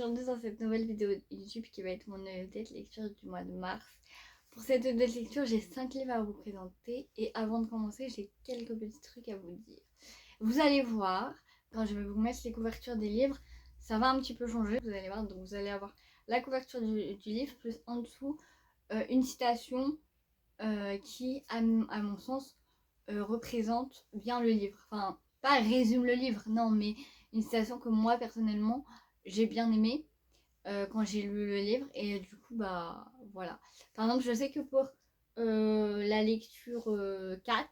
aujourd'hui dans cette nouvelle vidéo YouTube qui va être mon update lecture du mois de mars. Pour cette update lecture, j'ai 5 livres à vous présenter et avant de commencer, j'ai quelques petits trucs à vous dire. Vous allez voir, quand je vais vous mettre les couvertures des livres, ça va un petit peu changer, vous allez voir. Donc vous allez avoir la couverture du livre plus en dessous une citation qui, à mon sens, représente bien le livre. Enfin, pas résume le livre, non, mais une citation que moi, personnellement, j'ai bien aimée quand j'ai lu le livre. Et du coup, bah, voilà. Par exemple, je sais que pour la lecture 4,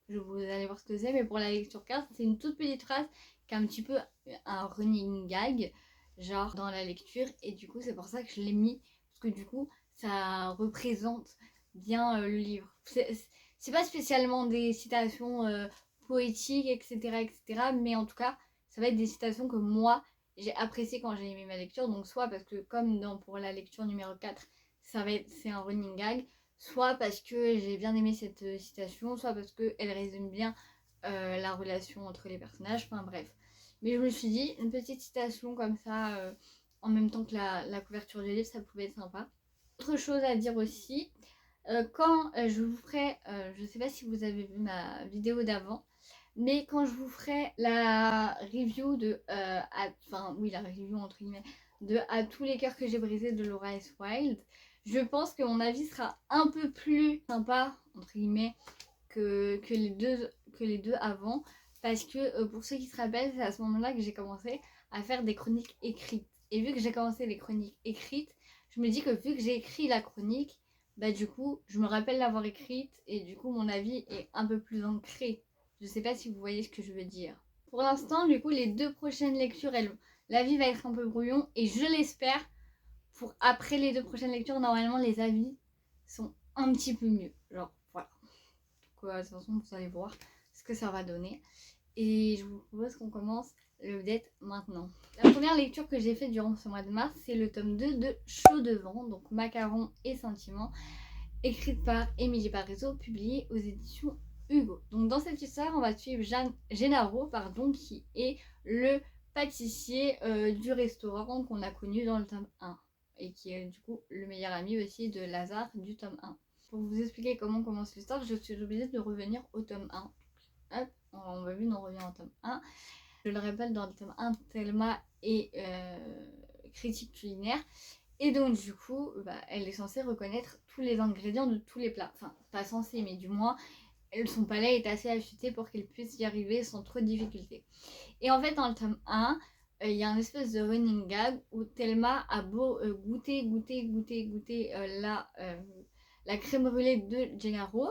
vous allez voir ce que c'est, mais pour la lecture 4, c'est une toute petite phrase qui est un petit peu un running gag, genre dans la lecture. Et du coup, c'est pour ça que je l'ai mis, parce que du coup, ça représente bien le livre. C'est pas spécialement des citations poétiques, etc., etc., mais en tout cas, ça va être des citations que moi, j'ai apprécié quand j'ai aimé ma lecture. Donc soit parce que comme pour la lecture numéro 4, c'est un running gag, soit parce que j'ai bien aimé cette citation, soit parce qu'elle résume bien la relation entre les personnages, enfin bref. Mais je me suis dit, une petite citation comme ça, en même temps que la couverture du livre, ça pouvait être sympa. Autre chose à dire aussi, quand je vous ferai, je sais pas si vous avez vu ma vidéo d'avant, mais quand je vous ferai la review de, la review entre guillemets, de À tous les cœurs que j'ai brisés de Laura S. Wilde, je pense que mon avis sera un peu plus sympa, entre guillemets, que les deux avant. Parce que pour ceux qui se rappellent, c'est à ce moment-là que j'ai commencé à faire des chroniques écrites. Et vu que j'ai commencé les chroniques écrites, je me dis que vu que j'ai écrit la chronique, bah du coup, je me rappelle l'avoir écrite et du coup, mon avis est un peu plus ancré. Je sais pas si vous voyez ce que je veux dire. Pour l'instant, du coup, les 2 prochaines lectures, l'avis va être un peu brouillon et je l'espère, pour après les 2 prochaines lectures, normalement, les avis sont un petit peu mieux. Genre, voilà. Donc, de toute façon, vous allez voir ce que ça va donner. Et je vous propose qu'on commence le update maintenant. La première lecture que j'ai faite durant ce mois de mars, c'est le tome 2 de Chaud de vent, donc Macarons et Sentiments, écrite par Émilie Parizeau, publiée aux éditions Hugo. Donc dans cette histoire, on va suivre Gennaro, qui est le pâtissier du restaurant qu'on a connu dans le tome 1 et qui est du coup le meilleur ami aussi de Lazare du tome 1. Pour vous expliquer comment commence l'histoire, je suis obligée de revenir au tome 1. Hop, on va vu, on revient au tome 1. Je le rappelle, dans le tome 1, Thelma est critique culinaire. Et donc du coup, elle est censée reconnaître tous les ingrédients de tous les plats. Enfin, pas censée, mais du moins, son palais est assez affûté pour qu'elle puisse y arriver sans trop de difficultés. Et en fait, dans le tome 1, il y a un espèce de running gag où Thelma a beau goûter la crème brûlée de Gennaro.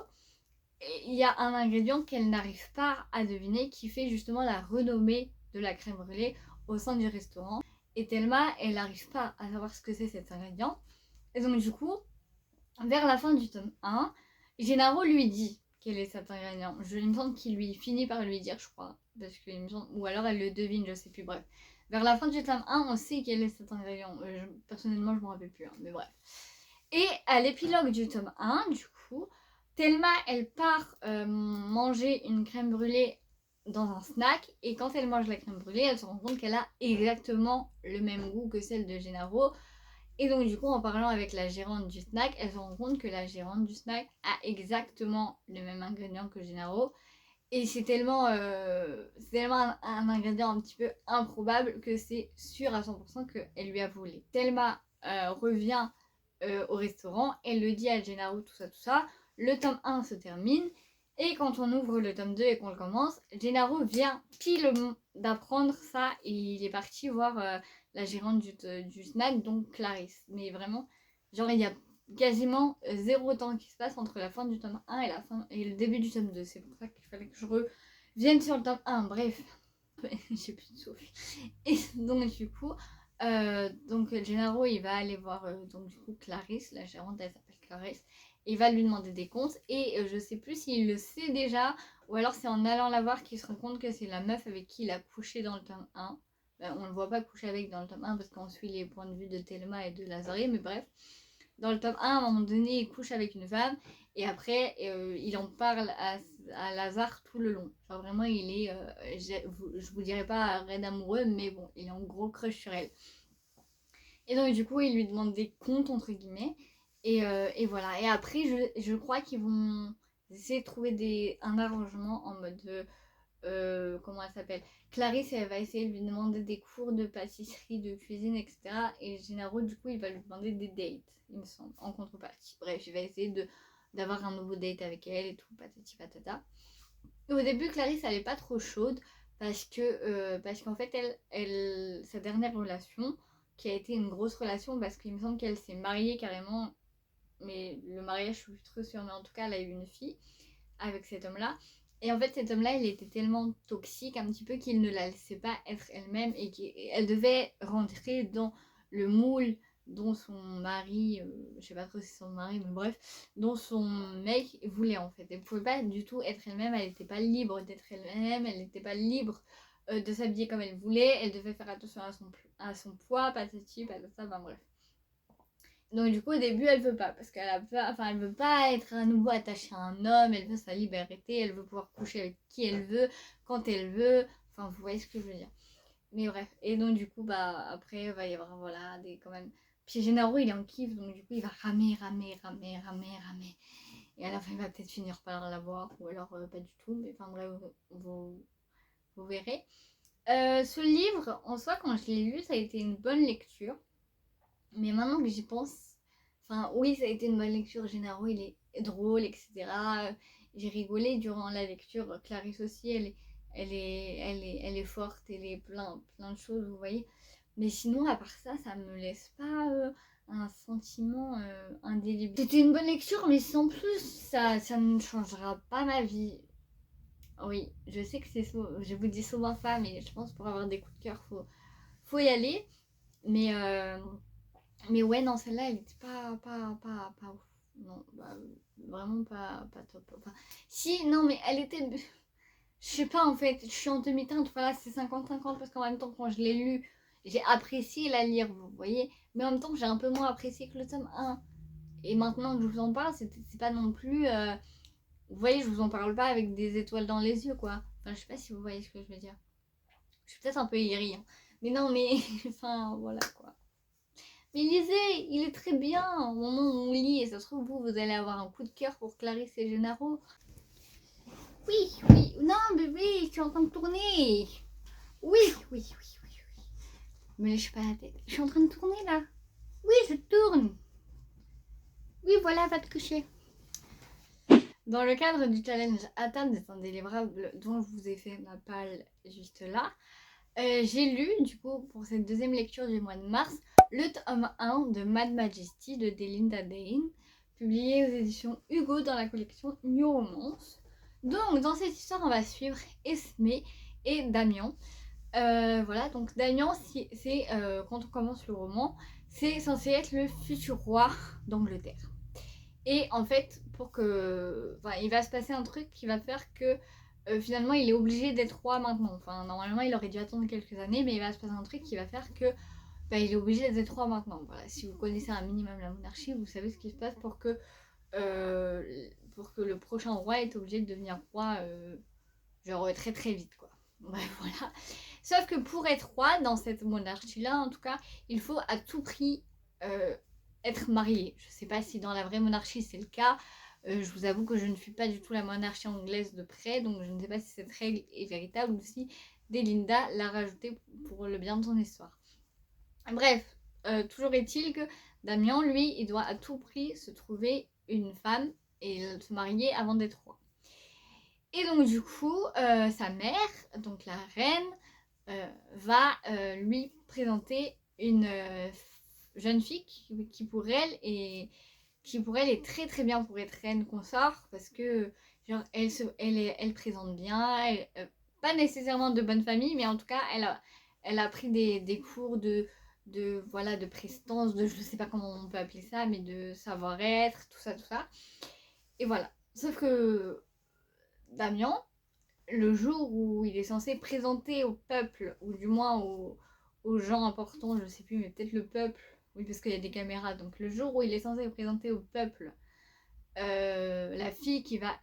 Il y a un ingrédient qu'elle n'arrive pas à deviner qui fait justement la renommée de la crème brûlée au sein du restaurant. Et Thelma, elle n'arrive pas à savoir ce que c'est cet ingrédient. Et donc du coup, vers la fin du tome 1, Gennaro lui dit quel est cet ingrédient. Il me semble qu'il lui finit par lui dire, je crois. Parce que, ou alors elle le devine, je sais plus, bref. Vers la fin du tome 1, on sait quel est cet ingrédient. Personnellement, je ne me rappelle plus, mais bref. Et à l'épilogue du tome 1, du coup, Thelma, elle part manger une crème brûlée dans un snack. Et quand elle mange la crème brûlée, elle se rend compte qu'elle a exactement le même goût que celle de Gennaro. Et donc du coup, en parlant avec la gérante du snack, elle se rend compte que la gérante du snack a exactement le même ingrédient que Gennaro. Et c'est tellement un ingrédient un petit peu improbable que c'est sûr à 100% qu'elle lui a volé. Thelma revient au restaurant, elle le dit à Gennaro, tout ça. Le tome 1 se termine. Et quand on ouvre le tome 2 et qu'on le commence, Gennaro vient pile d'apprendre ça et il est parti voir la gérante du snack, donc Clarisse. Mais vraiment, genre il y a quasiment zéro temps qui se passe entre la fin du tome 1 et le début du tome 2. C'est pour ça qu'il fallait que je revienne sur le tome 1. Bref, j'ai plus de souffle. Et donc du coup, Gennaro il va aller voir donc du coup Clarisse, la gérante, elle s'appelle Clarisse. Il va lui demander des comptes et je sais plus s'il le sait déjà ou alors c'est en allant la voir qu'il se rend compte que c'est la meuf avec qui il a couché dans le tome 1. On le voit pas coucher avec dans le tome 1 parce qu'on suit les points de vue de Thelma et de Lazare, mais bref. Dans le tome 1, à un moment donné, il couche avec une femme et après, il en parle à Lazare tout le long. Genre vraiment, il est, je vous dirais pas raide amoureux, mais bon, il est en gros crush sur elle. Et donc du coup il lui demande des comptes entre guillemets. Et voilà. Et après je crois qu'ils vont essayer de trouver un arrangement en mode... comment elle s'appelle, Clarisse, elle va essayer de lui demander des cours de pâtisserie, de cuisine, etc. Et Gennaro, du coup, il va lui demander des dates, il me semble, en contrepartie. Bref, il va essayer d'avoir un nouveau date avec elle et tout, patati patata. Et au début, Clarisse, elle est pas trop chaude parce qu'en fait, sa dernière relation, qui a été une grosse relation, parce qu'il me semble qu'elle s'est mariée carrément, mais le mariage, je suis plus trop sûre, mais en tout cas, elle a eu une fille avec cet homme-là. Et en fait, cet homme-là, il était tellement toxique un petit peu qu'il ne la laissait pas être elle-même et qu'elle devait rentrer dans le moule dont son mari, je sais pas trop si c'est son mari, mais bref, dont son mec voulait en fait. Elle pouvait pas du tout être elle-même, elle n'était pas libre d'être elle-même, elle n'était pas libre de s'habiller comme elle voulait, elle devait faire attention à son poids, patati, patata, ben bref. Donc du coup au début elle veut pas parce qu'elle a peur, enfin elle veut pas être à nouveau attachée à un homme, elle veut sa liberté, elle veut pouvoir coucher avec qui elle veut, quand elle veut, enfin vous voyez ce que je veux dire. Mais bref, et donc du coup bah après il va y avoir voilà des quand même. Puis Gennaro il est en kiff donc du coup il va ramer. Et à la fin il va peut-être finir par l'avoir ou alors pas du tout, mais enfin bref vous verrez. Ce livre en soi quand je l'ai lu ça a été une bonne lecture. Mais maintenant que j'y pense, enfin oui, ça a été une bonne lecture. Gennaro, il est drôle, etc. J'ai rigolé durant la lecture. Clarisse aussi, elle est forte, elle est plein de choses, vous voyez. Mais sinon, à part ça, ça me laisse pas un sentiment indélébile. C'était une bonne lecture, mais sans plus, ça ne changera pas ma vie. Oui, je sais que je vous dis souvent ça, mais je pense pour avoir des coups de cœur, faut y aller. Mais ouais, non, celle-là, elle était pas ouf. Non, bah, vraiment pas top. Enfin, si, non, mais elle était... Je sais pas, en fait, je suis en demi-teinte. Voilà, c'est 50-50 parce qu'en même temps, quand je l'ai lu, j'ai apprécié la lire, vous voyez. Mais en même temps, j'ai un peu moins apprécié que le tome 1. Et maintenant que je vous en parle, c'est pas non plus... Vous voyez, je vous en parle pas avec des étoiles dans les yeux, quoi. Enfin, je sais pas si vous voyez ce que je veux dire. Je suis peut-être un peu aigrie, hein. Mais non, mais... enfin, voilà, quoi. Mais lisez, il est très bien au moment où on lit. Et ça se trouve, vous allez avoir un coup de cœur pour Clarisse et Gennaro. Oui, non, bébé, je suis en train de tourner. Oui. Me lèche pas la tête. Je suis en train de tourner là. Oui, je tourne. Oui, voilà, va te coucher. Dans le cadre du challenge Atteindre des indélivrables dont je vous ai fait ma palle juste là, j'ai lu, du coup, pour cette deuxième lecture du mois de mars, le tome 1 de Mad Majesty de Delinda Dane, publié aux éditions Hugo dans la collection New Romance. Donc, dans cette histoire, on va suivre Esmé et Damien. Voilà, donc Damien, c'est quand on commence le roman, c'est censé être le futur roi d'Angleterre. Et en fait, il va se passer un truc qui va faire que finalement il est obligé d'être roi maintenant. Enfin, normalement il aurait dû attendre quelques années, mais il va se passer un truc qui va faire que il est obligé d'être roi maintenant. Voilà, si vous connaissez un minimum la monarchie, vous savez ce qui se passe pour que le prochain roi est obligé de devenir roi genre très très vite quoi. Bref, voilà. Sauf que pour être roi dans cette monarchie-là, en tout cas, il faut à tout prix être marié. Je sais pas si dans la vraie monarchie c'est le cas. Je vous avoue que je ne suis pas du tout la monarchie anglaise de près, donc je ne sais pas si cette règle est véritable ou si Delinda l'a rajoutée pour le bien de son histoire. Bref, toujours est-il que Damien, lui, il doit à tout prix se trouver une femme et se marier avant d'être roi. Et donc du coup, sa mère, donc la reine, va lui présenter une jeune fille qui pour elle est très très bien pour être reine consort parce que genre elle présente bien, pas nécessairement de bonne famille, mais en tout cas elle a pris des cours de prestance, de je sais pas comment on peut appeler ça, mais de savoir-être, tout ça. Et voilà. Sauf que Damien, le jour où il est censé présenter au peuple, ou du moins aux gens importants, je sais plus, mais peut-être le peuple, oui, parce qu'il y a des caméras, donc le jour où il est censé présenter au peuple la fille qui va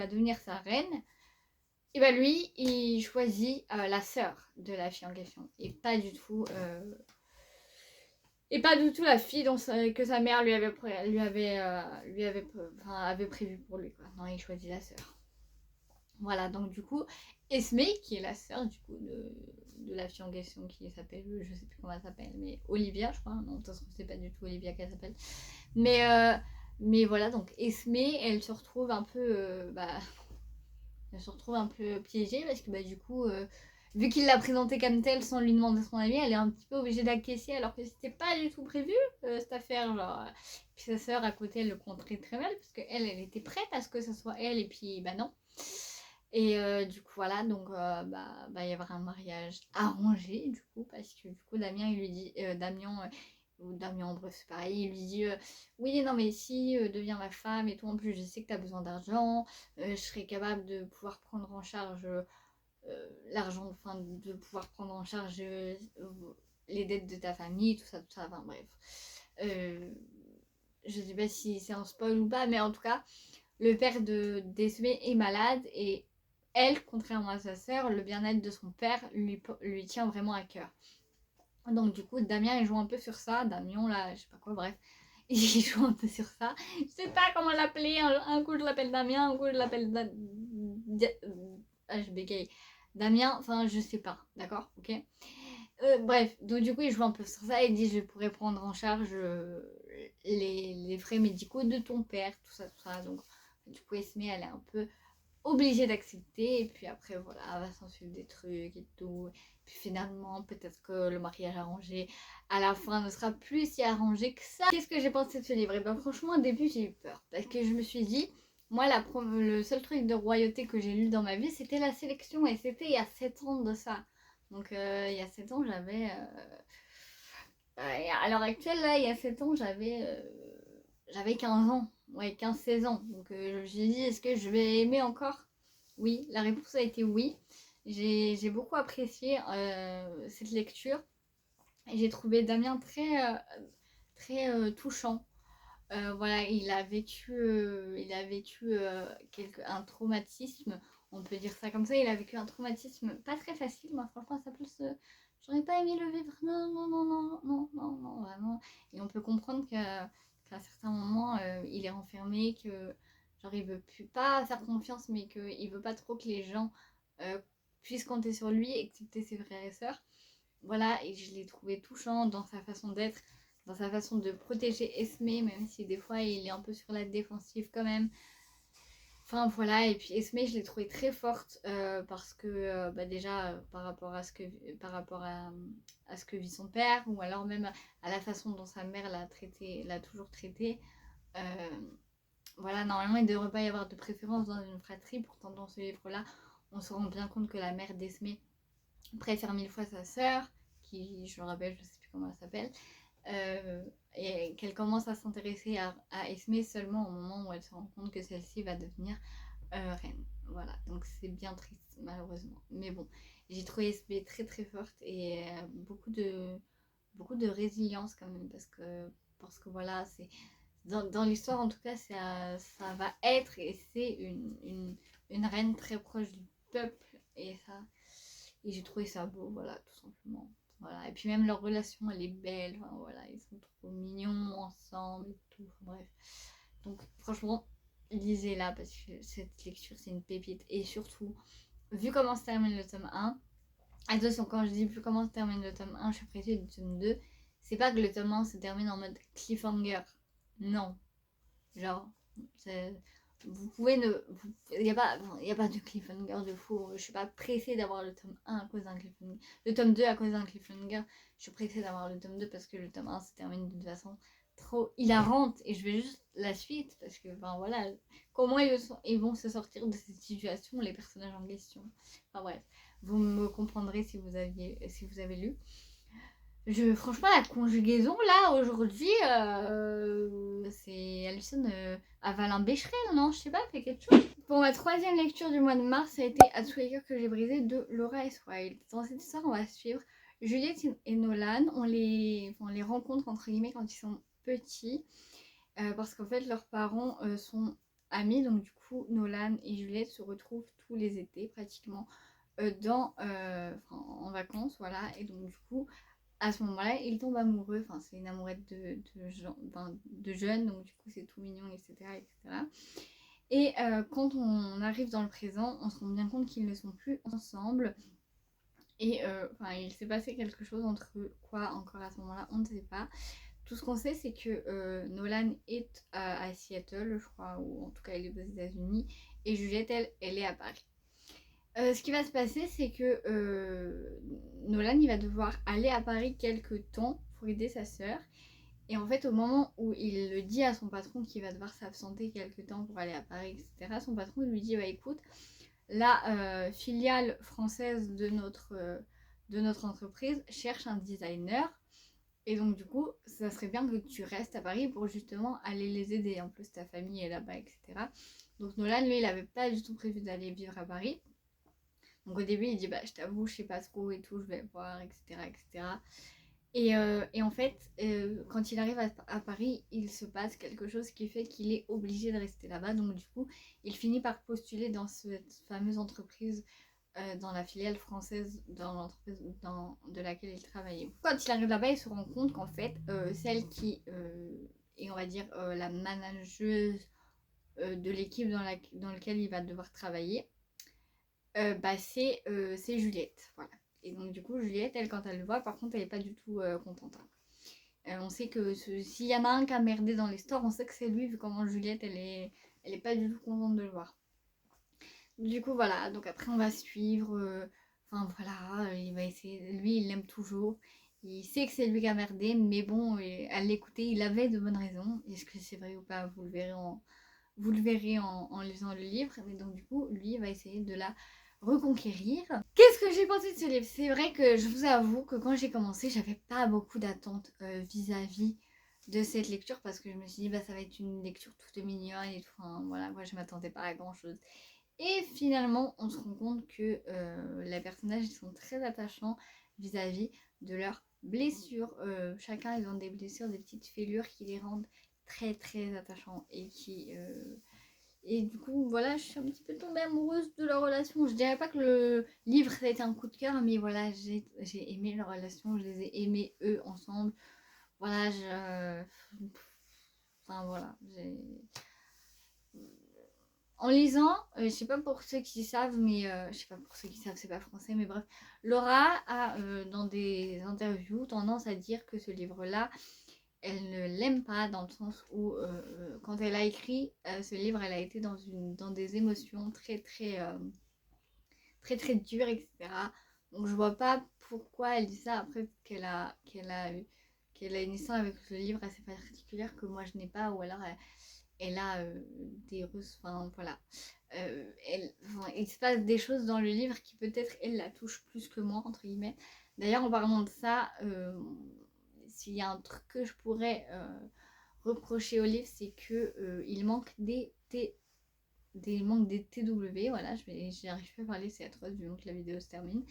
devenir sa reine, et ben lui, il choisit la sœur de la fille en question, et pas du tout Et pas du tout la fille que sa mère avait prévu pour lui, quoi. Non, il choisit la sœur. Voilà, donc du coup, Esme, qui est la sœur du coup de la fille en question qui s'appelle, je sais plus comment elle s'appelle, mais Olivia, je crois. Non, de toute façon, c'est pas du tout Olivia qu'elle s'appelle. Mais voilà, donc Esme, elle se retrouve un peu, elle se retrouve un peu piégée parce que du coup, vu qu'il l'a présentée comme telle sans lui demander son avis, elle est un petit peu obligée d'acquiescer alors que c'était pas du tout prévu cette affaire. Genre. Puis sa sœur à côté, elle le prend très très mal parce qu'elle, elle était prête à ce que ce soit elle et puis non. Et du coup voilà, donc va y avoir un mariage arrangé du coup parce que du coup Damien il lui dit ou Damien bref c'est pareil, il lui dit oui non mais si deviens ma femme et tout, en plus je sais que tu as besoin d'argent, je serai capable de pouvoir prendre en charge l'argent, enfin de pouvoir prendre en charge les dettes de ta famille, tout ça, enfin bref. Je sais pas si c'est un spoil ou pas, mais en tout cas le père d'Esme est malade et elle, contrairement à sa sœur, le bien-être de son père lui tient vraiment à cœur. Donc du coup, Damien, il joue un peu sur ça. Damien, là, je sais pas quoi, bref. Il joue un peu sur ça. Je sais pas comment l'appeler. Un coup, je l'appelle Damien, un coup, je l'appelle... je bégaye. Damien, enfin, je sais pas. D'accord, ok. Bref, donc du coup, il joue un peu sur ça. Il dit, je pourrais prendre en charge les frais médicaux de ton père, tout ça, tout ça. Donc, du coup, Esme, elle est un peu obligée d'accepter. Et puis après, voilà, va s'en suivre des trucs et tout. Puis finalement, peut-être que le mariage arrangé, à la fin, ne sera plus si arrangé que ça. Qu'est-ce que j'ai pensé de ce livre? Et ben franchement, au début, j'ai eu peur. Parce que je me suis dit, moi, le seul truc de royauté que j'ai lu dans ma vie, c'était La Sélection. Et c'était il y a 7 ans de ça. Donc, il y a 7 ans, j'avais... à l'heure actuelle, là, il y a 7 ans, j'avais 15 ans. Ouais, 15-16 ans. Donc, je me suis dit, est-ce que je vais aimer encore? Oui, la réponse a été oui. J'ai beaucoup apprécié cette lecture. Et j'ai trouvé Damien très touchant. Voilà, il a vécu un traumatisme, on peut dire ça comme ça. Il a vécu un traumatisme pas très facile. Moi, franchement, ça plus. J'aurais pas aimé le vivre. Non, non, non, non, non, non, non, vraiment. Et on peut comprendre qu'à certains moments, il est renfermé, que genre il veut plus pas faire confiance, mais qu'il veut pas trop que les gens puissent compter sur lui, excepté ses frères et sœurs. Voilà, et je l'ai trouvé touchant dans sa façon d'être, dans sa façon de protéger Esme, même si des fois il est un peu sur la défensive quand même. Enfin voilà, et puis Esme, je l'ai trouvée très forte parce que déjà par rapport à ce que vit son père, ou alors même à la façon dont sa mère l'a toujours traité. Voilà, normalement il ne devrait pas y avoir de préférence dans une fratrie, pourtant dans ce livre-là, on se rend bien compte que la mère d'Esme préfère 1000 fois sa sœur, qui, je me rappelle, je sais plus comment elle s'appelle, et qu'elle commence à s'intéresser à Esme seulement au moment où elle se rend compte que celle-ci va devenir reine. Voilà, donc c'est bien triste, malheureusement. Mais bon, j'ai trouvé Esme très très forte et beaucoup de résilience quand même, parce que voilà, c'est dans l'histoire en tout cas, ça va être et c'est une reine très proche du peuple, et j'ai trouvé ça beau, voilà, tout simplement. Voilà. Et puis même leur relation, elle est belle. Enfin, voilà, ils sont trop mignons ensemble et tout. Enfin, bref. Donc franchement, lisez-la parce que cette lecture, c'est une pépite. Et surtout, vu comment se termine le tome 1, attention, quand je dis vu comment se termine le tome 1, je suis pressée du tome 2. C'est pas que le tome 1 se termine en mode cliffhanger. Non. Genre, vous pouvez ne. Il n'y a pas de cliffhanger de fou. Je suis pas pressée d'avoir le tome 1 à cause d'un cliffhanger. Le tome 2 à cause d'un cliffhanger. Je suis pressée d'avoir le tome 2 parce que le tome 1 se termine d'une façon trop hilarante. Et je veux juste la suite parce que, enfin voilà, comment ils vont se sortir de cette situation, les personnages en question. Enfin bref, vous me comprendrez si vous avez lu. Franchement, la conjugaison, là, aujourd'hui, c'est Alison avale un bécherel, non? Je sais pas, fait quelque chose. Pour ma troisième lecture du mois de mars, ça a été À tous les cœurs que j'ai brisé de Laura S. Wilde. Dans cette histoire, on va suivre Juliette et Nolan. On les rencontre, entre guillemets, quand ils sont petits. Parce qu'en fait, leurs parents sont amis. Donc, du coup, Nolan et Juliette se retrouvent tous les étés, pratiquement, en vacances. Voilà. Et donc, du coup, à ce moment-là, il tombe amoureux. Enfin, c'est une amourette de jeune, donc du coup, c'est tout mignon, etc. etc. Et quand on arrive dans le présent, on se rend bien compte qu'ils ne sont plus ensemble. Et il s'est passé quelque chose entre eux, quoi encore à ce moment-là, on ne sait pas. Tout ce qu'on sait, c'est que Nolan est à Seattle, je crois, ou en tout cas, il est aux États-Unis, et Juliette, elle est à Paris. Ce qui va se passer, c'est que Nolan, il va devoir aller à Paris quelques temps pour aider sa sœur. Et en fait, au moment où il le dit à son patron qu'il va devoir s'absenter quelques temps pour aller à Paris, etc., son patron lui dit, bah écoute, la filiale française de notre entreprise cherche un designer. Et donc du coup, ça serait bien que tu restes à Paris pour justement aller les aider. En plus, ta famille est là-bas, etc. Donc Nolan, lui, il n'avait pas du tout prévu d'aller vivre à Paris. Donc au début, il dit, bah je t'avoue, je sais pas trop et tout, je vais voir, etc. etc. Et en fait, quand il arrive à Paris, il se passe quelque chose qui fait qu'il est obligé de rester là-bas. Donc du coup, il finit par postuler dans cette fameuse entreprise, dans la filiale française, dans l'entreprise de laquelle il travaillait. Quand il arrive là-bas, il se rend compte qu'en fait, celle qui est, on va dire, la manageuse de l'équipe dans laquelle il va devoir travailler, c'est Juliette. Voilà. Et donc du coup, Juliette, elle, quand elle le voit, par contre, elle n'est pas du tout contente. On sait que s'il y en a un qui a merdé dans les stores, on sait que c'est lui, vu comment Juliette, elle est pas du tout contente de le voir. Du coup, voilà. Donc après, on va suivre. Voilà, il va essayer. Lui, il l'aime toujours. Il sait que c'est lui qui a merdé, mais bon, à l'écouter, il avait de bonnes raisons. Est-ce que c'est vrai ou pas, vous le verrez en lisant le livre. Mais donc du coup, lui, il va essayer de la reconquérir. Qu'est-ce que j'ai pensé de ce livre? C'est vrai que je vous avoue que quand j'ai commencé, j'avais pas beaucoup d'attentes vis-à-vis de cette lecture, parce que je me suis dit, bah ça va être une lecture toute mignonne et tout. Enfin, voilà, moi je m'attendais pas à grand chose. Et finalement, on se rend compte que les personnages, ils sont très attachants vis-à-vis de leurs blessures. Chacun, ils ont des blessures, des petites fêlures qui les rendent très très attachants et du coup, voilà, je suis un petit peu tombée amoureuse de leur relation. Je dirais pas que le livre, ça a été un coup de cœur, mais voilà, j'ai aimé leur relation, je les ai aimés eux ensemble. Voilà, Enfin, voilà, En lisant, je sais pas pour ceux qui savent, mais je sais pas pour ceux qui savent, c'est pas français, mais bref, Laura a, dans des interviews, tendance à dire que ce livre-là, elle ne l'aime pas, dans le sens où quand elle a écrit ce livre, elle a été dans des émotions très très très très dures, etc. Donc je vois pas pourquoi elle dit ça. Après qu'elle a une histoire avec ce livre assez particulière que moi je n'ai pas, ou alors elle a enfin voilà. Il se passe des choses dans le livre qui peut-être elle la touche plus que moi, entre guillemets. D'ailleurs, en parlant de ça, s'il y a un truc que je pourrais reprocher au livre, c'est que il manque il manque des TW. Voilà, j'arrive pas à parler, c'est atroce du long que la vidéo se termine.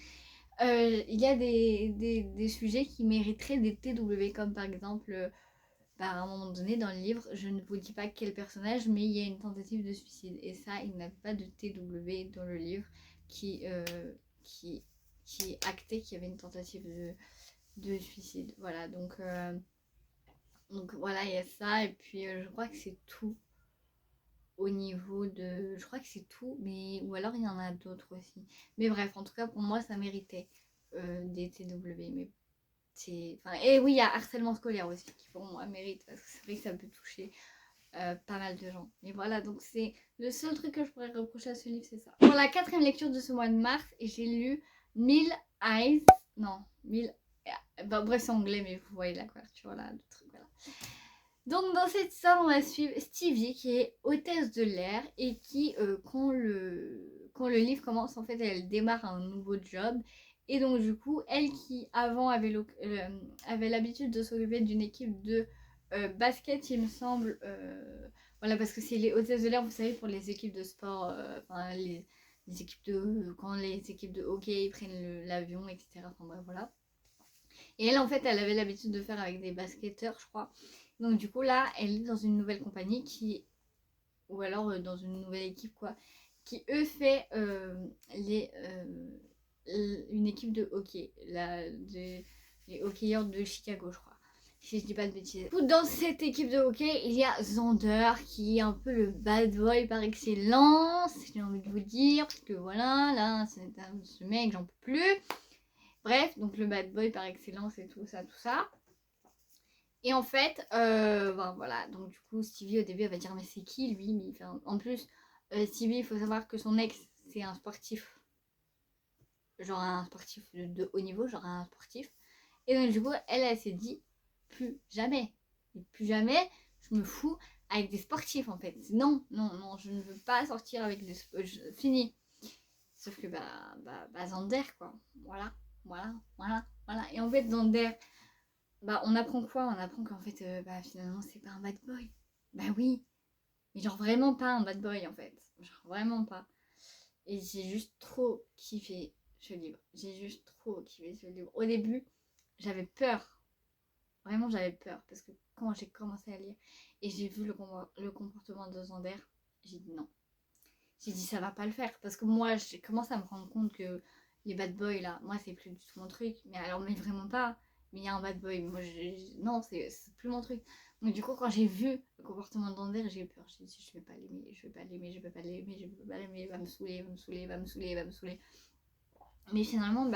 Il y a des sujets qui mériteraient des TW, comme par exemple, à un moment donné dans le livre, je ne vous dis pas quel personnage, mais il y a une tentative de suicide. Et ça, il n'a pas de TW dans le livre qui, qui, qui actait qu'il y avait une tentative de suicide. Voilà, donc voilà, il y a ça. Et puis je crois que c'est tout au niveau de... Je crois que c'est tout, mais... Ou alors il y en a d'autres aussi. Mais bref, en tout cas, pour moi, ça méritait des TW. Mais et oui, il y a harcèlement scolaire aussi, qui pour moi mérite, parce que c'est vrai que ça peut toucher pas mal de gens. Et voilà, donc c'est le seul truc que je pourrais reprocher à ce livre, c'est ça. Pour la 4e lecture de ce mois de mars, j'ai lu 1000 Eyes. Non, 1000... bref, c'est anglais, mais vous voyez la couverture là, le truc, voilà. Donc dans cette histoire, on va suivre Stevie, qui est hôtesse de l'air et qui, quand le livre commence, en fait, elle démarre un nouveau job. Et donc du coup, elle qui avant avait l'habitude de s'occuper d'une équipe de basket, il me semble, voilà, parce que c'est les hôtesses de l'air, vous savez, pour les équipes de sport, les équipes quand les équipes de hockey prennent l'avion, etc. Enfin bref, voilà. Et elle, en fait, elle avait l'habitude de faire avec des basketteurs, je crois. Donc du coup, là, elle est dans une nouvelle compagnie ou alors dans une nouvelle équipe, quoi, qui eux fait une équipe de hockey. les hockeyeurs de Chicago, je crois. Si je dis pas de bêtises. Dans cette équipe de hockey, il y a Xander qui est un peu le bad boy par excellence. J'ai envie de vous dire, parce que voilà, là, ce mec, j'en peux plus. Bref, donc le bad boy par excellence et tout ça, tout ça. Et en fait, ben voilà, donc du coup, Stevie au début, elle va dire, mais c'est qui lui? Mais, enfin, en plus, Stevie, il faut savoir que son ex, c'est un sportif. Genre un sportif de haut niveau, genre un sportif. Et donc du coup, elle s'est dit, plus jamais. Et plus jamais, je me fous avec des sportifs en fait. Non, non, non, je ne veux pas sortir avec des... Fini. Sauf que Zander quoi. Voilà, voilà, voilà, voilà. Et en fait, Zander, on apprend quoi? On apprend qu'en fait, finalement, c'est pas un bad boy. Bah oui. Mais genre vraiment pas un bad boy en fait. Genre vraiment pas. Et j'ai juste trop kiffé ce livre. J'ai juste trop kiffé ce livre. Au début, j'avais peur. Vraiment, j'avais peur. Parce que quand j'ai commencé à lire et j'ai vu le comportement de Zander, j'ai dit non. J'ai dit ça va pas le faire. Parce que moi, j'ai commencé à me rendre compte que les bad boys là, moi c'est plus du tout mon truc. Mais alors, mais vraiment pas. Mais il y a un bad boy. Moi, non, c'est plus mon truc. Donc du coup, quand j'ai vu le comportement de Zander, j'ai eu peur. J'ai dit je vais pas l'aimer, je vais pas l'aimer, je vais pas l'aimer, je vais pas l'aimer, il va me saouler, va me saouler, va me saouler, va me saouler. Mais finalement,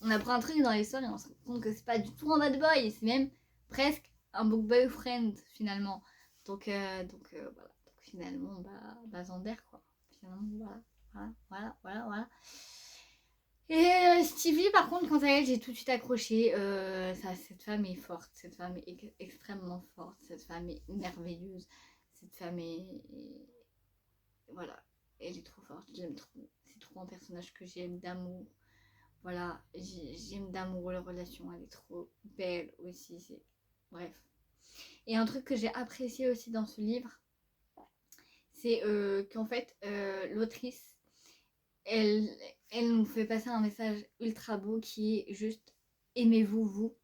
on apprend un truc dans l'histoire et on se rend compte que c'est pas du tout un bad boy, c'est même presque un book boyfriend finalement. Donc voilà. Donc finalement, Zander quoi. Finalement, voilà. Et Stevie, par contre, quant à elle, j'ai tout de suite accroché. Cette femme est forte, cette femme est extrêmement forte, cette femme est merveilleuse, cette femme voilà, elle est trop forte, j'aime trop. C'est trop un personnage que j'aime d'amour. Voilà, j'aime d'amour leur relation, elle est trop belle aussi. Bref. Et un truc que j'ai apprécié aussi dans ce livre, c'est qu'en fait, l'autrice, elle nous fait passer un message ultra beau qui est juste aimez-vous vous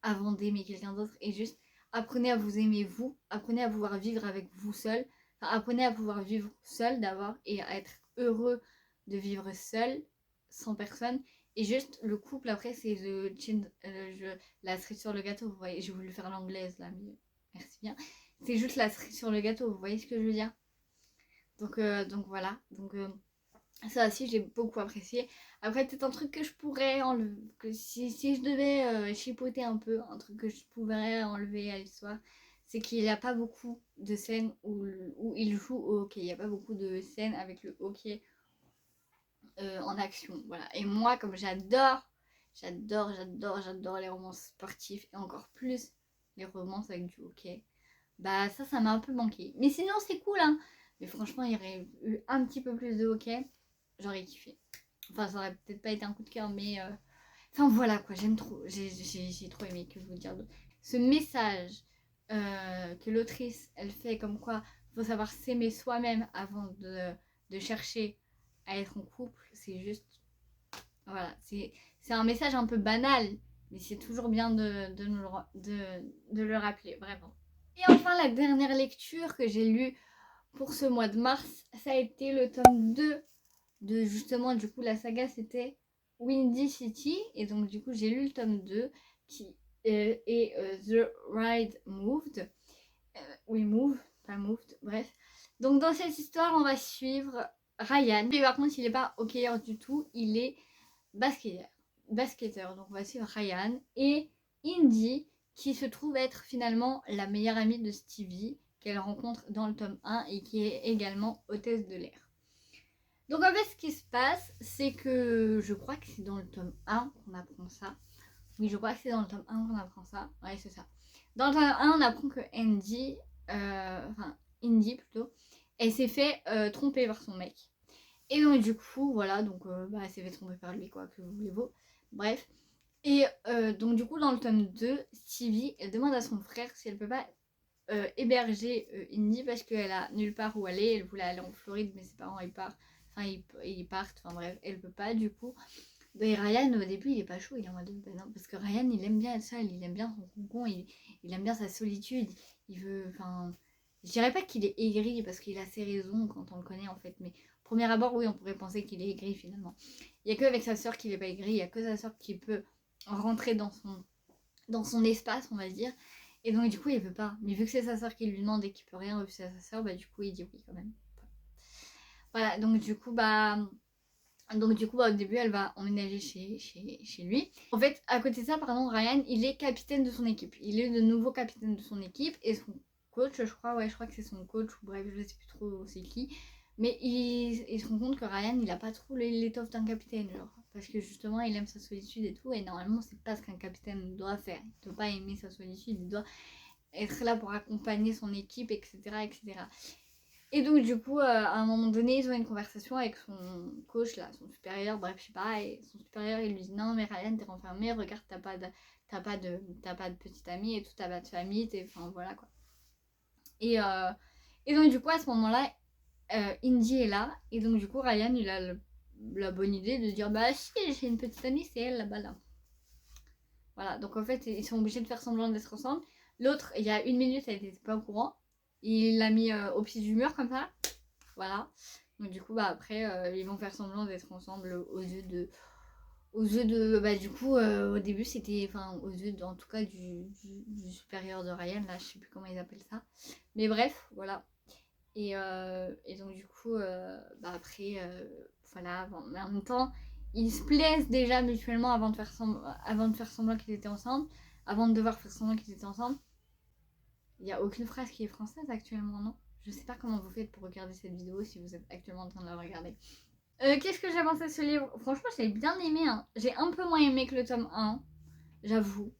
avant d'aimer quelqu'un d'autre et juste apprenez à vous aimer vous, apprenez à pouvoir vivre avec vous seul, enfin, apprenez à pouvoir vivre seul d'abord et à être heureux de vivre seul, sans personne. Et juste le couple après c'est la cerise sur le gâteau, vous voyez, j'ai voulu faire l'anglaise là, mais merci bien. C'est juste la cerise sur le gâteau, vous voyez ce que je veux dire. Donc voilà, ça aussi j'ai beaucoup apprécié. Après peut-être un truc que je pourrais enlever, que si je devais chipoter un peu, un truc que je pourrais enlever à l'histoire, c'est qu'il n'y a pas beaucoup de scènes où il joue au hockey. Il n'y a pas beaucoup de scènes avec le hockey en action. Voilà. Et moi comme j'adore les romans sportifs et encore plus les romances avec du hockey, ça m'a un peu manqué. Mais sinon c'est cool hein. Mais franchement il y aurait eu un petit peu plus de hockey, j'aurais kiffé. Enfin, ça aurait peut-être pas été un coup de cœur, mais... Enfin, voilà, quoi, j'aime trop. J'ai trop aimé, que vous dire d'autre. Ce message que l'autrice, elle fait comme quoi il faut savoir s'aimer soi-même avant de chercher à être en couple, c'est juste... Voilà, c'est un message un peu banal, mais c'est toujours bien de le rappeler, vraiment. Et enfin, la dernière lecture que j'ai lue pour ce mois de mars, ça a été le tome 2 de justement du coup la saga c'était Windy City et donc du coup j'ai lu le tome 2 qui est The Ride Moved. Oui, Move, pas Moved, bref. Donc dans cette histoire on va suivre Ryan. Mais par contre il n'est pas hockeyeur du tout, il est basketteur. Donc on va suivre Ryan et Indy qui se trouve être finalement la meilleure amie de Stevie qu'elle rencontre dans le tome 1 et qui est également hôtesse de l'air. Donc en fait ce qui se passe c'est que je crois que c'est dans le tome 1 qu'on apprend ça. Oui je crois que c'est dans le tome 1 qu'on apprend ça. Ouais c'est ça. Dans le tome 1 on apprend que Indy plutôt, elle s'est fait tromper par son mec. Et donc du coup voilà donc elle s'est fait tromper par lui quoi que voulez-vous. Bref. Et donc du coup dans le tome 2 Stevie elle demande à son frère si elle peut pas héberger Indy parce qu'elle a nulle part où aller. Elle voulait aller en Floride mais ses parents ils partent, enfin bref, elle peut pas du coup. Et Ryan au début il est pas chaud, il est en mode non, parce que Ryan il aime bien être seul, il aime bien son cocon, il aime bien sa solitude, il veut, enfin, je dirais pas qu'il est aigri parce qu'il a ses raisons quand on le connaît en fait, mais au premier abord oui on pourrait penser qu'il est aigri finalement. Il y a que avec sa soeur qu'il est pas aigri, il y a que sa soeur qui peut rentrer dans son espace, on va dire. Et donc du coup il veut pas. Mais vu que c'est sa soeur qui lui demande et qu'il peut rien refuser à sa soeur, bah du coup il dit oui quand même. Voilà, donc du coup au début elle va emménager chez lui. En fait à côté de ça, pardon, Ryan il est capitaine de son équipe. Il est de nouveau capitaine de son équipe et son coach, je crois que c'est son coach ou bref je sais plus trop c'est qui. Mais il se rend compte que Ryan il a pas trop l'étoffe d'un capitaine, genre. Parce que justement il aime sa solitude et tout. Et normalement c'est pas ce qu'un capitaine doit faire. Il doit pas aimer sa solitude, il doit être là pour accompagner son équipe, etc. etc. Et donc du coup à un moment donné ils ont une conversation avec son coach là, son supérieur, bref je sais pas. Et son supérieur il lui dit non mais Ryan t'es renfermé, regarde t'as pas de petite amie et tout, t'as pas de famille, enfin voilà quoi. Et donc du coup à ce moment là Indy est là, et donc du coup Ryan il a la bonne idée de dire bah si j'ai une petite amie, c'est elle là-bas là. Voilà, donc en fait ils sont obligés de faire semblant d'être ensemble. L'autre, il y a une minute, elle était pas au courant. Il l'a mis au pied du mur comme ça. Voilà. Donc du coup bah après ils vont faire semblant d'être ensemble aux yeux de bah du coup au début c'était enfin aux yeux en tout cas du supérieur de Ryan là, je sais plus comment ils appellent ça. Mais bref, voilà. Et donc du coup, bah après, voilà, mais en même temps, ils se plaisent déjà mutuellement avant de faire semblant qu'ils étaient ensemble, avant de devoir faire semblant qu'ils étaient ensemble. Il n'y a aucune phrase qui est française actuellement, non? Je sais pas comment vous faites pour regarder cette vidéo si vous êtes actuellement en train de la regarder. Qu'est-ce que j'ai pensé de ce livre? Franchement, j'ai bien aimé. Hein. J'ai un peu moins aimé que le tome 1, j'avoue.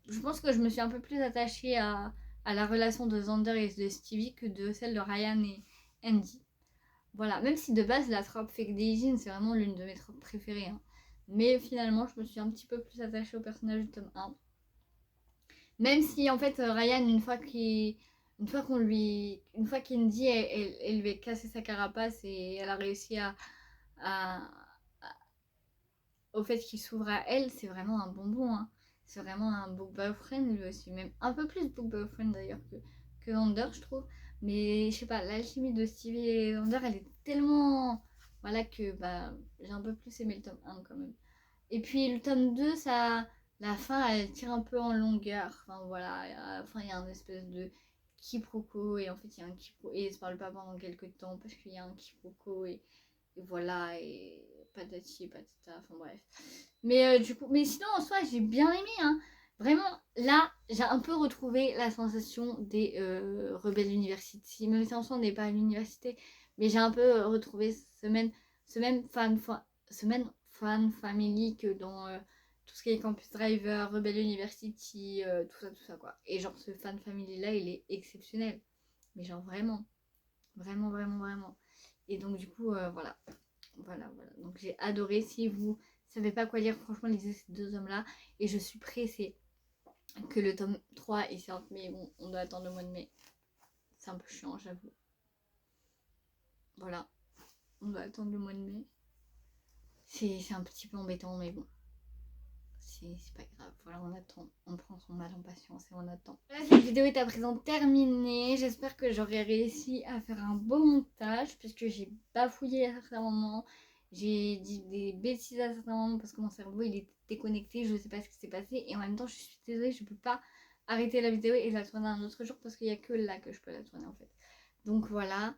Je pense que je me suis un peu plus attachée à la relation de Xander et de Stevie que de celle de Ryan et Andy. Voilà, même si de base la trope Fake Daisy c'est vraiment l'une de mes tropes préférées. Hein. Mais finalement, je me suis un petit peu plus attachée au personnage du tome 1. Même si en fait Ryan, une fois qu'Indy elle lui a cassé sa carapace et elle a réussi à- au fait qu'il s'ouvre à elle, c'est vraiment un bonbon. Hein. C'est vraiment un book boyfriend lui aussi, même un peu plus book boyfriend d'ailleurs que Xander, je trouve. Mais je sais pas, l'alchimie de Stevie et Xander, elle est tellement. Voilà que bah, j'ai un peu plus aimé le tome 1 quand même. Et puis le tome 2, ça. La fin, elle tire un peu en longueur. Enfin voilà, enfin il y a un espèce de quiproquo et en fait il y a un quiproquo et ils se parlent pas pendant quelques temps parce qu'il y a un quiproquo et voilà et patati patata, enfin bref. Mais du coup, mais sinon en soi j'ai bien aimé hein. Vraiment là j'ai un peu retrouvé la sensation des Rebelle University, même si en soi on n'est pas à l'université, mais j'ai un peu retrouvé ce même fan family que dans tout ce qui est Campus Driver, Rebelle University, tout ça quoi. Et genre ce fan family là il est exceptionnel, mais genre vraiment, vraiment vraiment vraiment. Et donc du coup voilà. Voilà. Donc j'ai adoré. Si vous savez pas quoi dire, franchement, lisez ces deux hommes-là. Et je suis pressée que le tome 3 est sorti. Mais bon, on doit attendre le mois de mai. C'est un peu chiant, j'avoue. Voilà. On doit attendre le mois de mai. C'est un petit peu embêtant, mais bon. C'est pas grave. Voilà, on attend. On prend son mal en patience et on attend. Voilà, cette vidéo est à présent terminée. J'espère que j'aurai réussi à faire un beau montage. Puisque j'ai bafouillé à certains moments. J'ai dit des bêtises à certains moments parce que mon cerveau il est déconnecté, je sais pas ce qui s'est passé et en même temps je suis désolée, je peux pas arrêter la vidéo et la tourner un autre jour parce qu'il y a que là que je peux la tourner en fait. Donc voilà,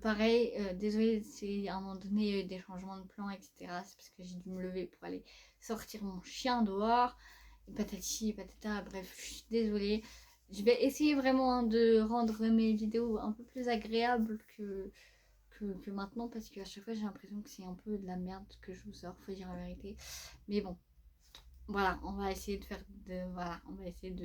pareil, désolée si à un moment donné des changements de plan etc. C'est parce que j'ai dû me lever pour aller sortir mon chien dehors, et patati patata, bref, je suis désolée. Je vais essayer vraiment hein, de rendre mes vidéos un peu plus agréables que maintenant parce qu'à chaque fois j'ai l'impression que c'est un peu de la merde que je vous sors, faut dire la vérité. Mais bon, voilà, on va essayer de faire voilà, on va essayer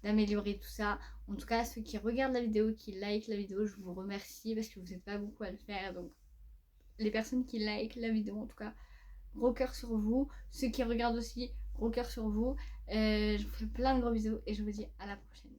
d'améliorer tout ça. En tout cas, ceux qui regardent la vidéo, qui like la vidéo, je vous remercie parce que vous n'êtes pas beaucoup à le faire. Donc les personnes qui like la vidéo, en tout cas, gros cœur sur vous. Ceux qui regardent aussi, gros cœur sur vous. Je vous fais plein de gros bisous et je vous dis à la prochaine.